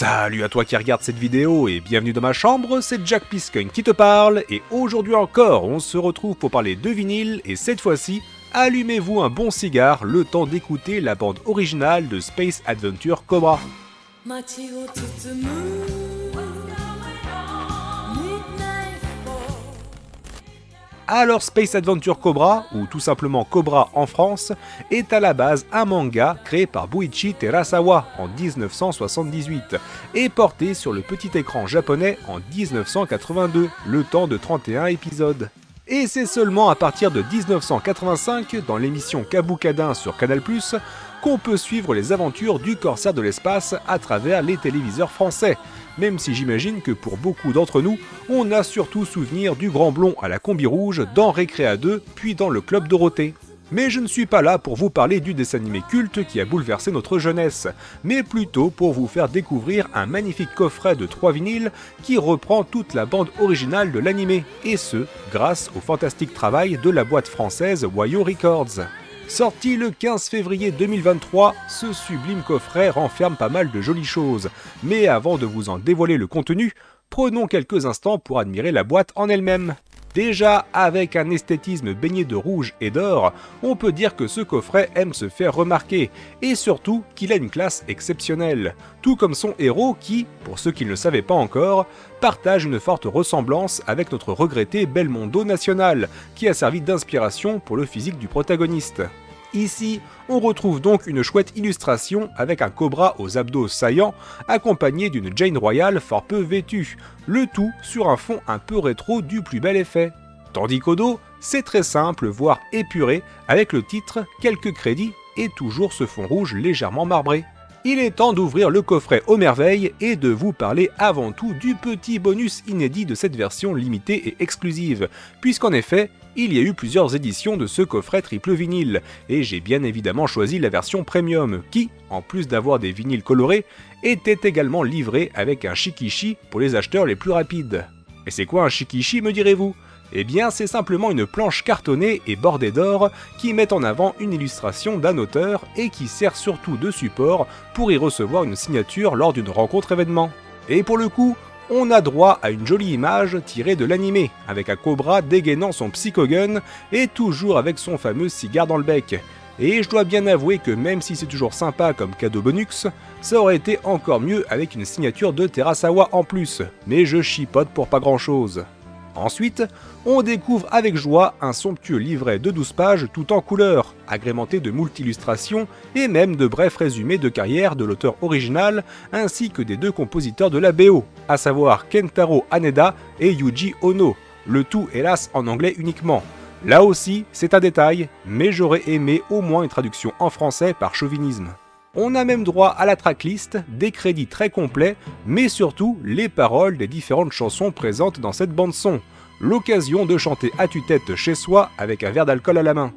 Salut à toi qui regarde cette vidéo et bienvenue dans ma chambre, c'est Jack Piscun qui te parle et aujourd'hui encore on se retrouve pour parler de vinyle et cette fois-ci, allumez-vous un bon cigare le temps d'écouter la bande originale de Space Adventure Cobra. Alors Space Adventure Cobra, ou tout simplement Cobra en France, est à la base un manga créé par Buichi Terasawa en 1978 et porté sur le petit écran japonais en 1982, le temps de 31 épisodes. Et c'est seulement à partir de 1985, dans l'émission Kabukadin sur Canal+, qu'on peut suivre les aventures du corsaire de l'espace à travers les téléviseurs français, même si j'imagine que pour beaucoup d'entre nous, on a surtout souvenir du grand blond à la combi rouge dans Récréa 2, puis dans le Club Dorothée. Mais je ne suis pas là pour vous parler du dessin animé culte qui a bouleversé notre jeunesse, mais plutôt pour vous faire découvrir un magnifique coffret de 3 vinyles qui reprend toute la bande originale de l'animé, et ce, grâce au fantastique travail de la boîte française Wayo Records. Sorti le 15 février 2023, ce sublime coffret renferme pas mal de jolies choses, mais avant de vous en dévoiler le contenu, prenons quelques instants pour admirer la boîte en elle-même. Déjà, avec un esthétisme baigné de rouge et d'or, on peut dire que ce coffret aime se faire remarquer, et surtout qu'il a une classe exceptionnelle, tout comme son héros qui, pour ceux qui ne le savaient pas encore, partage une forte ressemblance avec notre regretté Belmondo national, qui a servi d'inspiration pour le physique du protagoniste. Ici, on retrouve donc une chouette illustration avec un cobra aux abdos saillants, accompagné d'une Jane Royale fort peu vêtue, le tout sur un fond un peu rétro du plus bel effet. Tandis qu'au dos, c'est très simple, voire épuré, avec le titre, quelques crédits et toujours ce fond rouge légèrement marbré. Il est temps d'ouvrir le coffret aux merveilles et de vous parler avant tout du petit bonus inédit de cette version limitée et exclusive, puisqu'en effet, il y a eu plusieurs éditions de ce coffret triple vinyle, et j'ai bien évidemment choisi la version premium, qui, en plus d'avoir des vinyles colorés, était également livrée avec un shikishi pour les acheteurs les plus rapides. Et c'est quoi un shikishi, me direz-vous ? Eh bien, c'est simplement une planche cartonnée et bordée d'or qui met en avant une illustration d'un auteur et qui sert surtout de support pour y recevoir une signature lors d'une rencontre événement. Et pour le coup, on a droit à une jolie image tirée de l'animé, avec un cobra dégainant son psychogun et toujours avec son fameux cigare dans le bec. Et je dois bien avouer que même si c'est toujours sympa comme cadeau bonus, ça aurait été encore mieux avec une signature de Terasawa en plus, mais je chipote pour pas grand chose. Ensuite, on découvre avec joie un somptueux livret de 12 pages tout en couleur, agrémenté de moult illustrations et même de brefs résumés de carrière de l'auteur original ainsi que des deux compositeurs de la BO, à savoir Kentaro Haneda et Yuji Ono, le tout hélas en anglais uniquement. Là aussi, c'est un détail, mais j'aurais aimé au moins une traduction en français par chauvinisme. On a même droit à la tracklist, des crédits très complets, mais surtout les paroles des différentes chansons présentes dans cette bande-son. L'occasion de chanter à tue-tête chez soi avec un verre d'alcool à la main.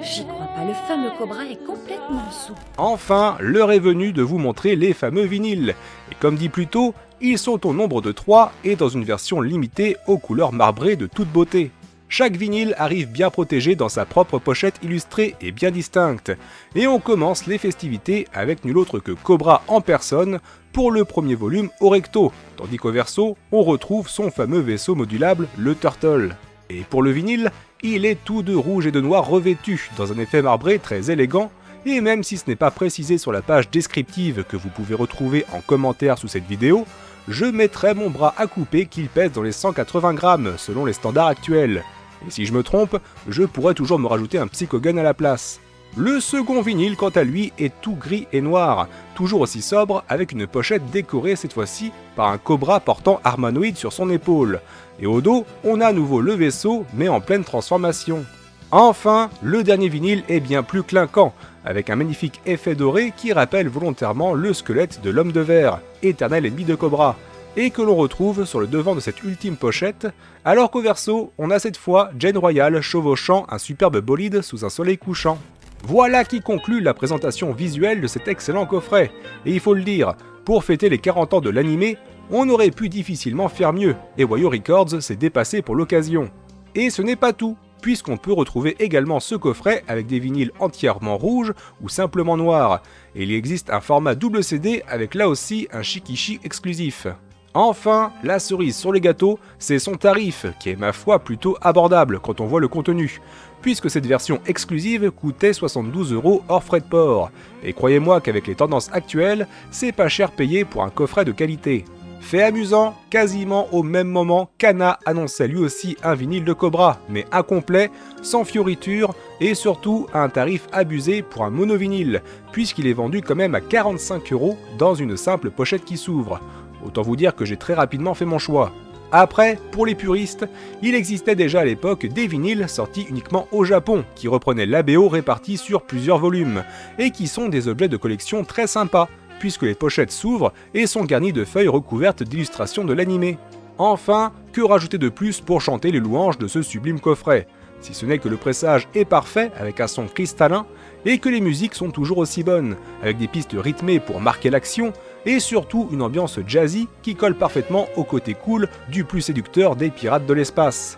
J'y crois pas, le fameux cobra est complètement sous. Enfin, l'heure est venue de vous montrer les fameux vinyles. Et comme dit plus tôt, ils sont au nombre de 3 et dans une version limitée aux couleurs marbrées de toute beauté. Chaque vinyle arrive bien protégé dans sa propre pochette illustrée et bien distincte. Et on commence les festivités avec nul autre que Cobra en personne pour le premier volume au recto, tandis qu'au verso, on retrouve son fameux vaisseau modulable, le Turtle. Et pour le vinyle, il est tout de rouge et de noir revêtu, dans un effet marbré très élégant, et même si ce n'est pas précisé sur la page descriptive que vous pouvez retrouver en commentaire sous cette vidéo, je mettrai mon bras à couper qu'il pèse dans les 180 grammes selon les standards actuels. Et si je me trompe, je pourrais toujours me rajouter un psychogun à la place. Le second vinyle, quant à lui, est tout gris et noir, toujours aussi sobre, avec une pochette décorée cette fois-ci par un cobra portant Harmanoid sur son épaule. Et au dos, on a à nouveau le vaisseau, mais en pleine transformation. Enfin, le dernier vinyle est bien plus clinquant, avec un magnifique effet doré qui rappelle volontairement le squelette de l'homme de verre, éternel ennemi de Cobra, et que l'on retrouve sur le devant de cette ultime pochette, alors qu'au verso, on a cette fois Jane Royale chevauchant un superbe bolide sous un soleil couchant. Voilà qui conclut la présentation visuelle de cet excellent coffret, et il faut le dire, pour fêter les 40 ans de l'animé, on aurait pu difficilement faire mieux, et Wayo Records s'est dépassé pour l'occasion. Et ce n'est pas tout, puisqu'on peut retrouver également ce coffret avec des vinyles entièrement rouges ou simplement noirs, et il existe un format double CD avec là aussi un shikishi exclusif. Enfin, la cerise sur les gâteaux, c'est son tarif, qui est ma foi plutôt abordable quand on voit le contenu, puisque cette version exclusive coûtait 72 € hors frais de port, et croyez-moi qu'avec les tendances actuelles, c'est pas cher payé pour un coffret de qualité. Fait amusant, quasiment au même moment, Kana annonçait lui aussi un vinyle de Cobra, mais incomplet, sans fioriture, et surtout à un tarif abusé pour un mono-vinyle, puisqu'il est vendu quand même à 45 € dans une simple pochette qui s'ouvre. Autant vous dire que j'ai très rapidement fait mon choix. Après, pour les puristes, il existait déjà à l'époque des vinyles sortis uniquement au Japon, qui reprenaient l'ABO répartis sur plusieurs volumes, et qui sont des objets de collection très sympas, puisque les pochettes s'ouvrent et sont garnies de feuilles recouvertes d'illustrations de l'animé. Enfin, que rajouter de plus pour chanter les louanges de ce sublime coffret? Si ce n'est que le pressage est parfait avec un son cristallin, et que les musiques sont toujours aussi bonnes, avec des pistes rythmées pour marquer l'action, et surtout une ambiance jazzy qui colle parfaitement au côté cool du plus séducteur des pirates de l'espace.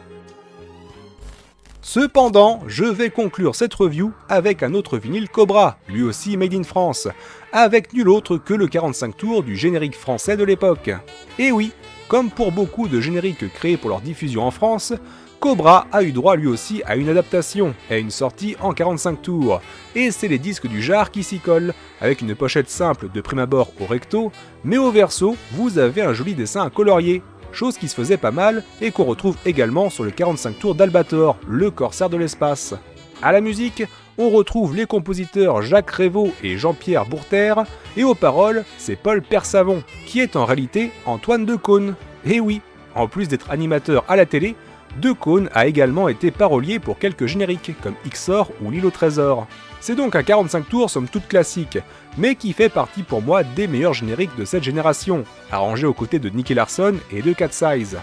Cependant, je vais conclure cette review avec un autre vinyle Cobra, lui aussi made in France, avec nul autre que le 45 tours du générique français de l'époque. Et oui, comme pour beaucoup de génériques créés pour leur diffusion en France, Cobra a eu droit lui aussi à une adaptation, et à une sortie en 45 tours, et c'est les disques du Jar qui s'y collent, avec une pochette simple de prime abord au recto, mais au verso, vous avez un joli dessin à colorier, chose qui se faisait pas mal et qu'on retrouve également sur le 45 tours d'Albator, le corsaire de l'espace. À la musique, on retrouve les compositeurs Jacques Revaux et Jean-Pierre Bourter, et aux paroles, c'est Paul Persavon, qui est en réalité Antoine Decaune. Et oui, en plus d'être animateur à la télé, Decaune a également été parolier pour quelques génériques, comme XOR ou L'île au trésor. C'est donc un 45 tours somme toute classique, mais qui fait partie pour moi des meilleurs génériques de cette génération, arrangé aux côtés de Nicky Larson et de Cat Size.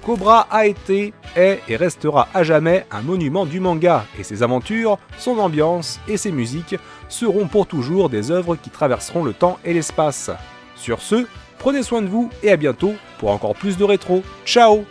Cobra a été, est et restera à jamais un monument du manga, et ses aventures, son ambiance et ses musiques seront pour toujours des œuvres qui traverseront le temps et l'espace. Sur ce, prenez soin de vous et à bientôt pour encore plus de rétro. Ciao!